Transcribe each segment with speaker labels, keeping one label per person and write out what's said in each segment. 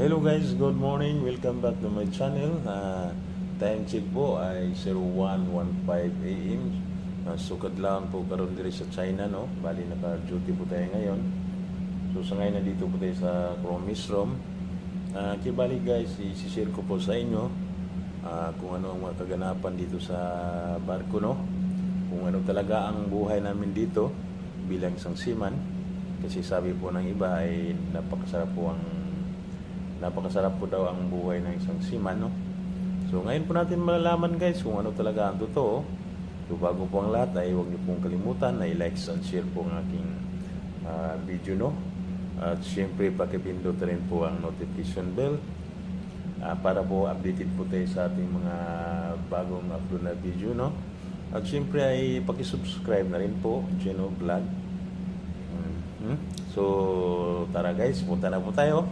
Speaker 1: Hello guys, good morning. Welcome back to my channel. Time check po ay 01:15 AM. Sukad lang po karon diri sa China, no. Bali naka-duty po tayo ngayon. So sa ngayon nandito po tayo sa Chromis Room. Bali guys, i-share ko po sa inyo kung ano ang mga kaganapan dito sa barko, no. Kung ano talaga ang buhay namin dito bilang isang seaman. Kasi sabi po ng iba ay napakasarap po daw ang buhay ng isang seaman, no? So ngayon po natin malalaman guys kung ano talaga ang totoo. So bago po ang lahat ay huwag niyo pong kalimutan na i-like and share po ang aking video, no? At syempre pakipindot rin po ang notification bell para po updated po tayo sa ating mga bagong upload na video, no? At syempre ay pakisubscribe na rin po, Geno Vlog. So tara guys, punta na po tayo.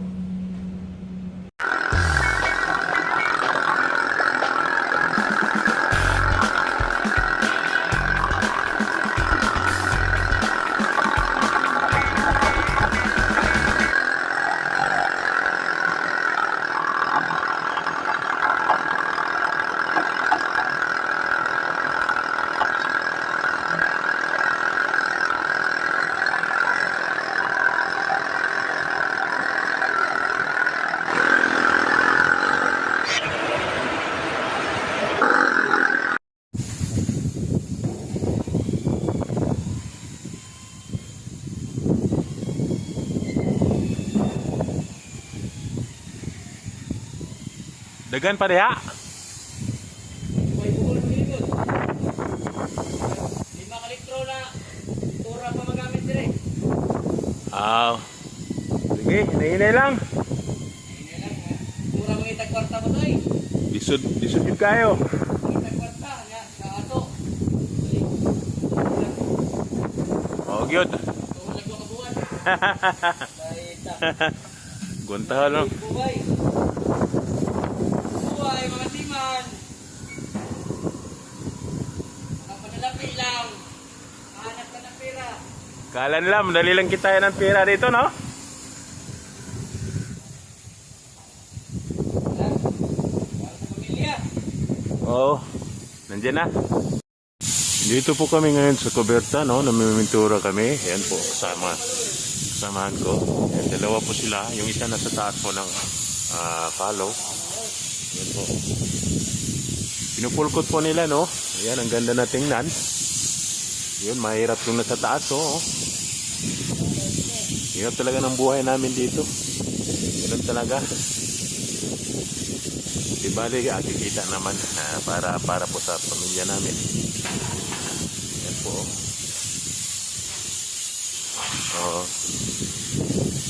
Speaker 1: Dagan pa diha.
Speaker 2: May bukol dito. 5 litro na tura pa magamit dire.
Speaker 1: Sige, hinay lang.
Speaker 2: Hindi lang. Tura mo itag kwarta mo toy.
Speaker 1: Disud yun kayo.
Speaker 2: Itag kwarta nga sa ato.
Speaker 1: Oh, gyud.
Speaker 2: Tulag mo kabuan.
Speaker 1: Gunta no.
Speaker 2: Buhay. Buhay mga timan. Kapanalapi lang. Hanap ka ng pera.
Speaker 1: Kala nila madali lang kita ng pera dito, no?
Speaker 2: Para sa pamilya.
Speaker 1: Oo. Nandiyan na. Dito po kami ngayon sa Coberta, no? Namimintura kami. Ayan po, kasamahan ko. Ayan, dalawa po sila. Yung isa nasa taas po ng palo. Ayan po. Pinupulkot po nila, no? Ayan, ang ganda na tingnan. Yun, mahirap yung nasa taas, oh. Hirap talaga ng buhay namin dito. Ganun talaga. Di bali, kikita naman para po sa pamilya namin. Yan po. Oh.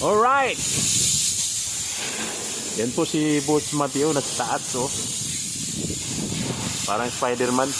Speaker 1: Alright! Yan po si Boss Mateo nasa taas, oh. Parang Spider-Man.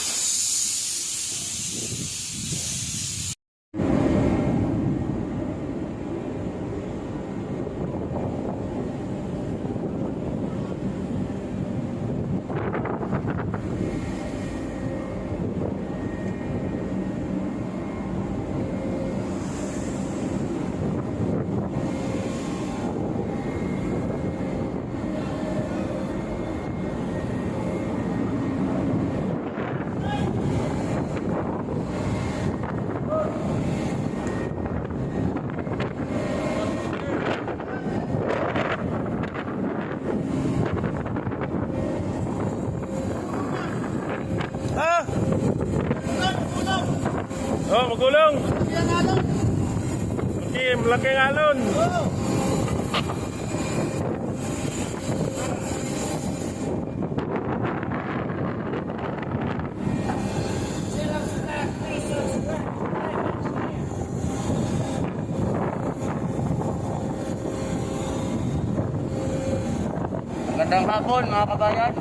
Speaker 1: Ha? Oh, magulong. Okay, malaking alon.
Speaker 2: Magandang hapon mga kabayan.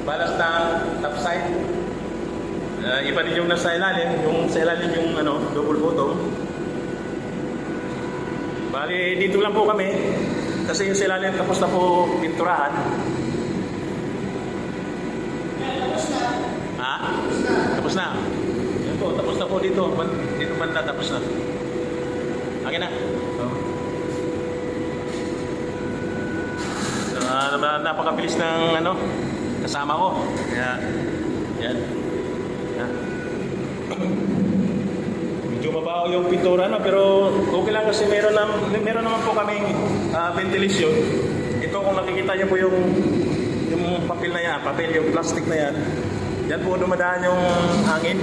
Speaker 1: Balas na side. Iba din yung nasa ilalim, yung sa ilalim yung ano, double bottom. Bali, dito lang po kami. Kasi yung sa ilalim tapos na po pinturahan. Ha? Tapos na. Yan po, tapos na po dito. Dito banda, tapos na. Akin na. Napakabilis ng ano, kasama ko. Kaya, yan. Yan. Medyo mabaho yung pintura, no? Pero okay lang kasi meron naman po kaming ventilation. Ito kung nakikita niyo po yung papel na yan, yung plastic na yan. Yan po dumadaan yung hangin.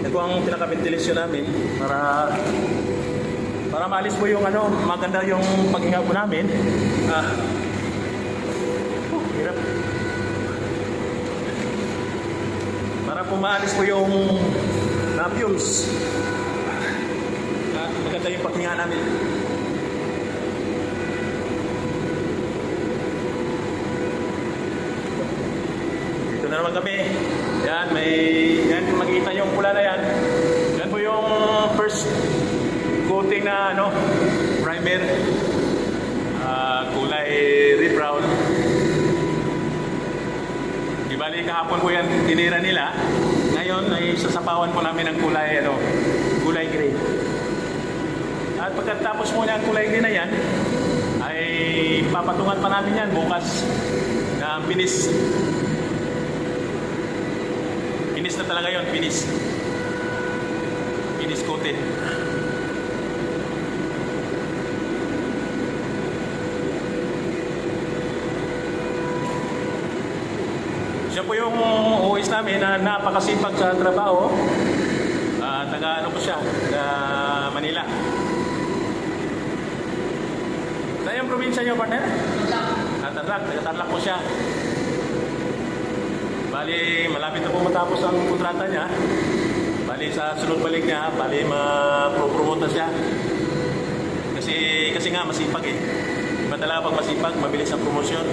Speaker 1: Yan po ang pinaka-ventilation namin para maalis po yung ano, maganda yung paghinga po namin. Hirap. Para po maalis po yung fumes. Maganda yung paghinga namin. Dito na naman kami. Yan, yan makikita yung pula na yan. Yan po yung first coating na ano, primer. Kulay red brown. Ibalik kahapon po yan tinira nila. Ngayon ay sasapawan po namin ng kulay gray. At pagkatapos mo ng kulay gray na yan, ay papatungan pa namin yan bukas na finish. Finish na talaga yun, finish. Finish coated. Siya po yung OS namin na napakasipag sa trabaho. Taga ano po siya, taga Manila. Saan yung probinsya niyo, partner? Tarlac, taga Tarlac po siya. Bali, malapit na po matapos ang kontrata niya. Bali, sa sunod balik niya, bali ma-promote na siya. Kasi nga masipag eh. Iba talaga pag masipag, mabilis ang promosyon.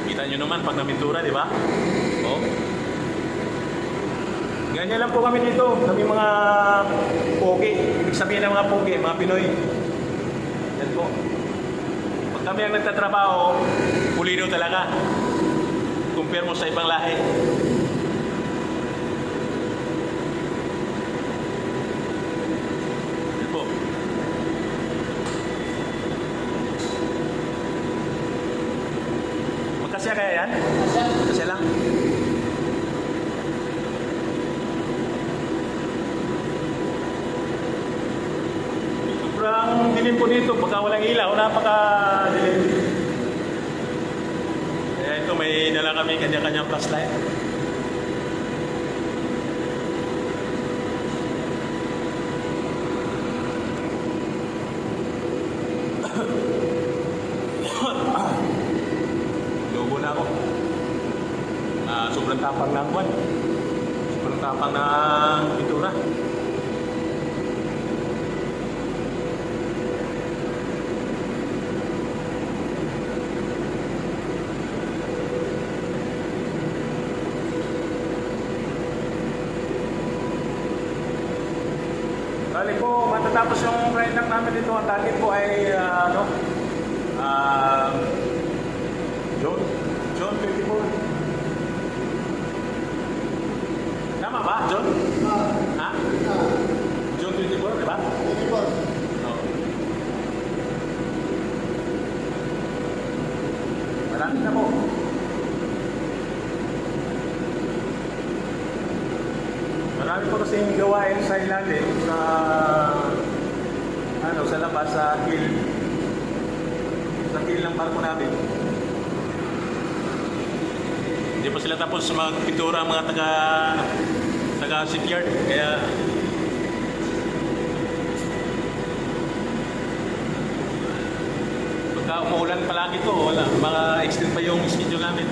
Speaker 1: Kita nyo naman pag namintura, di ba? Oh. Ganyan lang po kami dito. Kami mga pogi. Ibig sabihin ng mga pogi, mga Pinoy. Yan po. Pag kami ang nagtatrabaho, pulido talaga. Compare mo sa ibang lahi. Yan po. Magkasya kaya yan? Magkasya lang. Sobrang dilim po dito. Pagka walang ilaw, napaka-dilim. Kaya ito, may dala kami kanya-kanyang flashlight. Logo na ako. Sobrang tapang ng buwan. Sobrang tapang ng pintura. Bali po, matatapos yung ride lang namin dito. Ang target po ay June 24. Tama ba, John? Ha? June 24, di ba? 24. Oo. Malapit na po. Marami po kasing gawain sa ilalim sa labas, sa kill ng barko namin. Hindi pa sila tapos magpintura ang mga taga shipyard, kaya pagka umuulan palagi to, wala, mga extend pa yung schedule namin.